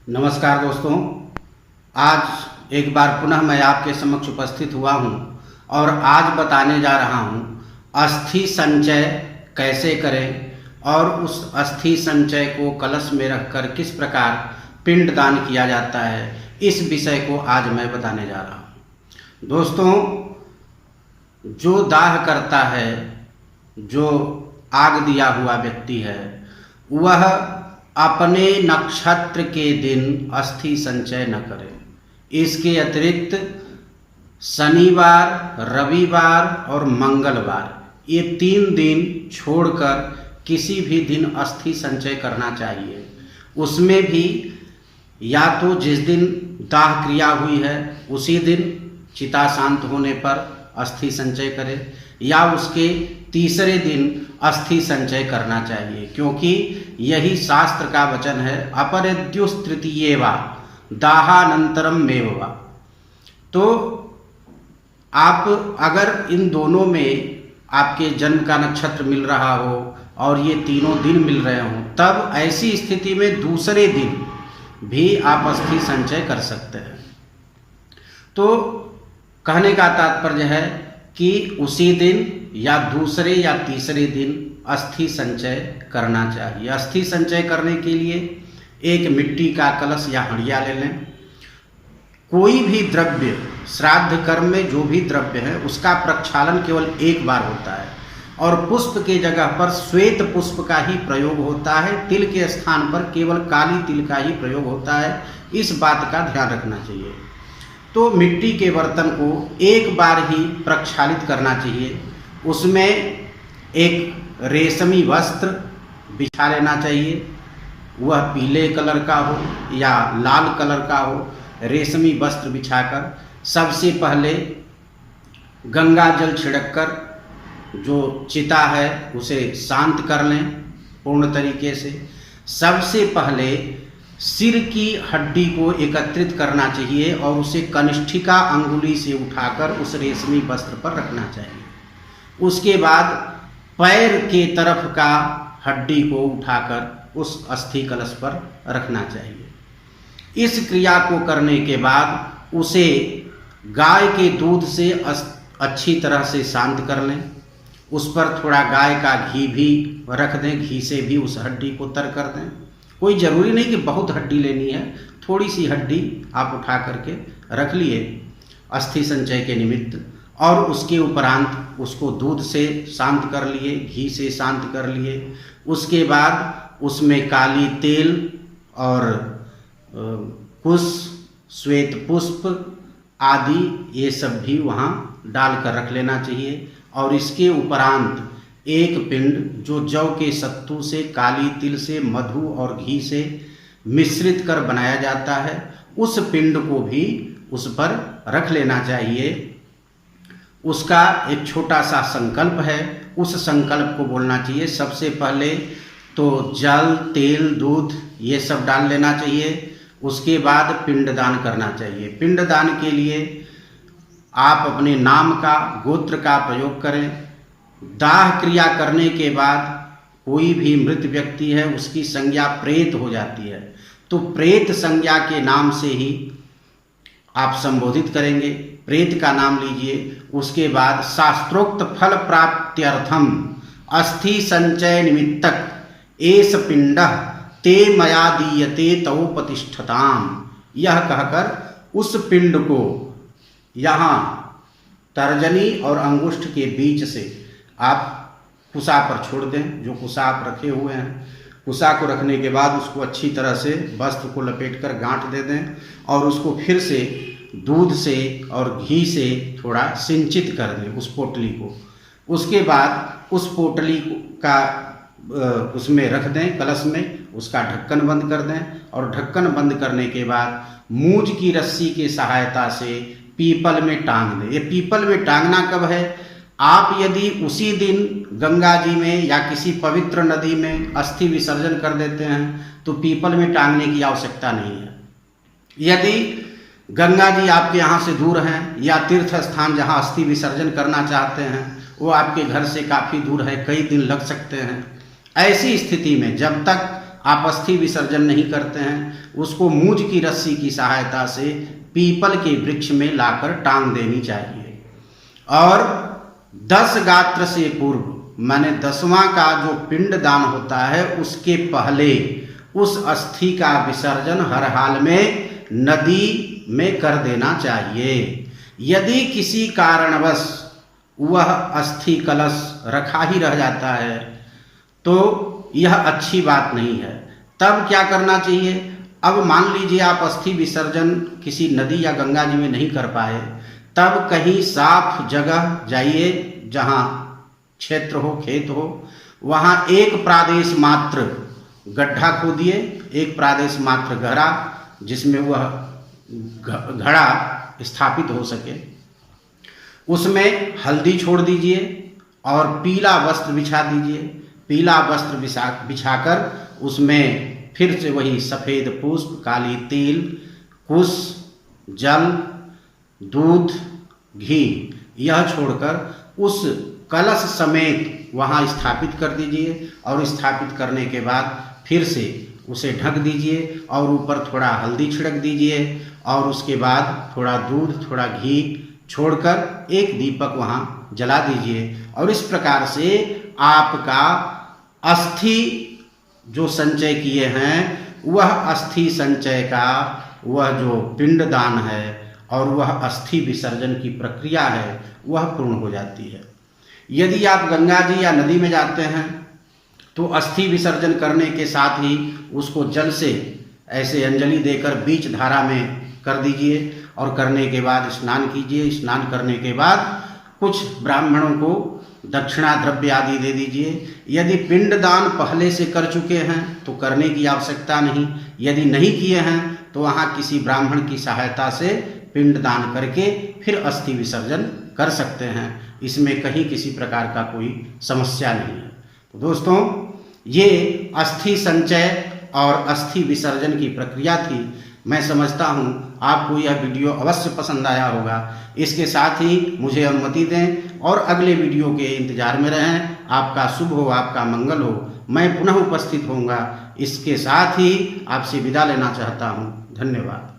नमस्कार दोस्तों, आज एक बार पुनः मैं आपके समक्ष उपस्थित हुआ हूं और आज बताने जा रहा हूं अस्थि संचय कैसे करें और उस अस्थि संचय को कलश में रखकर किस प्रकार पिंडदान किया जाता है, इस विषय को आज मैं बताने जा रहा हूं। दोस्तों, जो दाह करता है, जो आग दिया हुआ व्यक्ति है, वह अपने नक्षत्र के दिन अस्थि संचय न करें। इसके अतिरिक्त शनिवार, रविवार और मंगलवार, ये 3 दिन छोड़कर किसी भी दिन अस्थि संचय करना चाहिए। उसमें भी या तो जिस दिन दाह क्रिया हुई है उसी दिन चिता शांत होने पर अस्थि संचय करें, या उसके तीसरे दिन अस्थि संचय करना चाहिए, क्योंकि यही शास्त्र का वचन है, अपरेद्युस्तृतीयेवा दाहानंतरम मेववा। तो आप अगर इन दोनों में आपके जन्म का नक्षत्र मिल रहा हो और ये तीनों दिन मिल रहे हों, तब ऐसी स्थिति में दूसरे दिन भी आप अस्थि संचय कर सकते हैं। तो कहने का तात्पर्य है कि उसी दिन या दूसरे या तीसरे दिन अस्थि संचय करना चाहिए। अस्थि संचय करने के लिए एक मिट्टी का कलश या हंडिया ले लें। कोई भी द्रव्य, श्राद्ध कर्म में जो भी द्रव्य है उसका प्रक्षालन केवल एक बार होता है और पुष्प के जगह पर श्वेत पुष्प का ही प्रयोग होता है। तिल के स्थान पर केवल काली तिल का ही प्रयोग होता है। इस बात का ध्यान रखना चाहिए। तो मिट्टी के बर्तन को एक बार ही प्रक्षालित करना चाहिए। उसमें एक रेशमी वस्त्र बिछा लेना चाहिए, वह पीले कलर का हो या लाल कलर का हो। रेशमी वस्त्र बिछाकर सबसे पहले गंगा जल छिड़ककर जो चिता है उसे शांत कर लें पूर्ण तरीके से। सबसे पहले सिर की हड्डी को एकत्रित करना चाहिए और उसे कनिष्ठिका अंगुली से उठाकर उस रेशमी वस्त्र पर रखना चाहिए। उसके बाद पैर के तरफ का हड्डी को उठाकर उस अस्थि कलश पर रखना चाहिए। इस क्रिया को करने के बाद उसे गाय के दूध से अच्छी तरह से शांत कर लें। उस पर थोड़ा गाय का घी भी रख दें, घी से भी उस हड्डी को तर कर दें। कोई ज़रूरी नहीं कि बहुत हड्डी लेनी है, थोड़ी सी हड्डी आप उठा करके रख लिए अस्थि संचय के निमित्त, और उसके उपरांत उसको दूध से शांत कर लिए, घी से शांत कर लिए। उसके बाद उसमें काली तेल और कुश, श्वेत पुष्प आदि ये सब भी वहाँ डालकर रख लेना चाहिए। और इसके उपरांत एक पिंड जो जौ के सत्तू से, काली तिल से, मधु और घी से मिश्रित कर बनाया जाता है, उस पिंड को भी उस पर रख लेना चाहिए। उसका एक छोटा सा संकल्प है, उस संकल्प को बोलना चाहिए। सबसे पहले तो जल, तेल, दूध ये सब डाल लेना चाहिए। उसके बाद पिंडदान करना चाहिए। पिंडदान के लिए आप अपने नाम का, गोत्र का प्रयोग करें। दाह क्रिया करने के बाद कोई भी मृत व्यक्ति है उसकी संज्ञा प्रेत हो जाती है, तो प्रेत संज्ञा के नाम से ही आप संबोधित करेंगे। प्रेत का नाम लीजिए। उसके बाद शास्त्रोक्त फल प्राप्त्यर्थम अस्थि संचय निमित्तक एष पिंडः ते मया दीयते तवोपतिष्ठताम, यह कहकर उस पिंड को यहाँ तर्जनी और अंगुष्ठ के बीच से आप कुसा पर छोड़ दें। जो कुसा आप रखे हुए हैं, कुसा को रखने के बाद उसको अच्छी तरह से वस्त्र को लपेटकर गांठ दे दें और उसको फिर से दूध से और घी से थोड़ा सिंचित कर दें उस पोटली को। उसके बाद उस पोटली का उसमें रख दें, कलश में, उसका ढक्कन बंद कर दें और ढक्कन बंद करने के बाद मूंज की रस्सी की सहायता से पीपल में टांग दें। ये पीपल में टांगना कब है? आप यदि उसी दिन गंगा जी में या किसी पवित्र नदी में अस्थि विसर्जन कर देते हैं तो पीपल में टांगने की आवश्यकता नहीं है। यदि गंगा जी आपके यहाँ से दूर हैं या तीर्थ स्थान जहाँ अस्थि विसर्जन करना चाहते हैं वो आपके घर से काफ़ी दूर है, कई दिन लग सकते हैं, ऐसी स्थिति में जब तक आप अस्थि विसर्जन नहीं करते हैं, उसको मूंज की रस्सी की सहायता से पीपल के वृक्ष में लाकर टांग देनी चाहिए। और 10 गात्र से पूर्व, माने 10वां का जो पिंड दान होता है उसके पहले उस अस्थि का विसर्जन हर हाल में नदी में कर देना चाहिए। यदि किसी कारणवश वह अस्थि कलश रखा ही रह जाता है तो यह अच्छी बात नहीं है। तब क्या करना चाहिए? अब मान लीजिए आप अस्थि विसर्जन किसी नदी या गंगा जी में नहीं कर पाए, तब कहीं साफ जगह जाइए, जहाँ क्षेत्र हो, खेत हो, वहाँ एक प्रादेश मात्र गड्ढा खोदिए, एक प्रादेश मात्र गहरा, जिसमें वह घड़ा स्थापित हो सके। उसमें हल्दी छोड़ दीजिए और पीला वस्त्र बिछा दीजिए। पीला वस्त्र बिछाकर उसमें फिर से वही सफ़ेद पुष्प, काली तिल, कुश, जल, दूध, घी यह छोड़कर उस कलश समेत वहाँ स्थापित कर दीजिए। और स्थापित करने के बाद फिर से उसे ढक दीजिए और ऊपर थोड़ा हल्दी छिड़क दीजिए और उसके बाद थोड़ा दूध, थोड़ा घी छोड़कर एक दीपक वहाँ जला दीजिए। और इस प्रकार से आपका अस्थि जो संचय किए हैं वह अस्थि संचय का वह जो पिंडदान है और वह अस्थि विसर्जन की प्रक्रिया है वह पूर्ण हो जाती है। यदि आप गंगा जी या नदी में जाते हैं तो अस्थि विसर्जन करने के साथ ही उसको जल से ऐसे अंजलि देकर बीच धारा में कर दीजिए और करने के बाद स्नान कीजिए। स्नान करने के बाद कुछ ब्राह्मणों को दक्षिणा द्रव्य आदि दे दीजिए। यदि पिंडदान पहले से कर चुके हैं तो करने की आवश्यकता नहीं, यदि नहीं किए हैं तो वहाँ किसी ब्राह्मण की सहायता से पिंडदान करके फिर अस्थि विसर्जन कर सकते हैं। इसमें कहीं किसी प्रकार का कोई समस्या नहीं है। तो दोस्तों, ये अस्थि संचय और अस्थि विसर्जन की प्रक्रिया थी। मैं समझता हूँ आपको यह वीडियो अवश्य पसंद आया होगा। इसके साथ ही मुझे अनुमति दें और अगले वीडियो के इंतजार में रहें। आपका शुभ हो, आपका मंगल हो। मैं पुनः उपस्थित होऊंगा। इसके साथ ही आपसे विदा लेना चाहता हूँ। धन्यवाद।